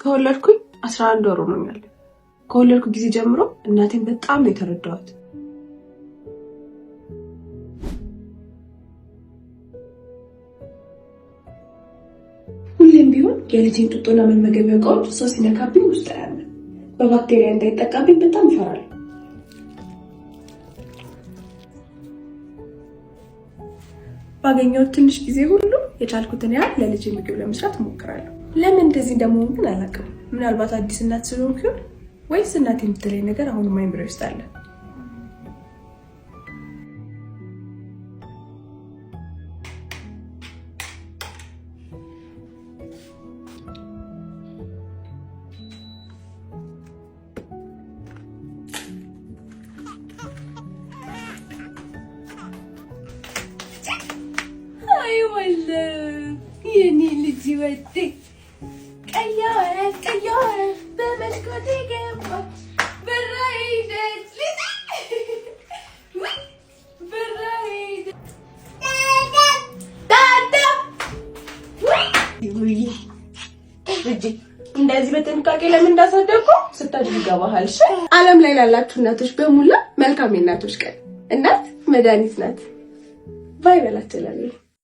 ከወለድኩኝ 11 ወር ሆኖኛል። ከወለድኩ ጊዜ ጀምሮ እናቴን በጣም ነው የተረዳኋት። ሁሌም ቢሆን የልጄን ጡጦና መመገቢያ እቃዎች ሰው ሲነካብኝ ውስጥ ያለ በባክቴሪያ እንዳይጠቃብኝ በጣም እፈራለሁ። ባገኘሁት ትንሽ ጊዜ ሁሉ የቻልኩትን ያህል ለልጄ ምግብ ለመስራት እሞክራለሁ። ለምን እንደዚህ እንደምሆን ግን አላውቅም። ምናልባት አዲስ እናት ስለሆንኩ ይሆን ወይስ እናቴ የምትለኝ ነገር አሁን ማይምሮዬ ውስጥ አለ። አይ ወልደ የኔ ልጅ ወጤ ቀያረ በመስኮቴ ገባች በራይደት በራይደት ዳዳ እንደዚህ በጥንቃቄ ለምን እንዳሳደግኩ ስታድግ ይገባሃል። ዓለም ላይ ላላችሁ እናቶች በሙላ መልካም የእናቶች ቀን። እናት መድኃኒት ናት። ባይ በላችሁ።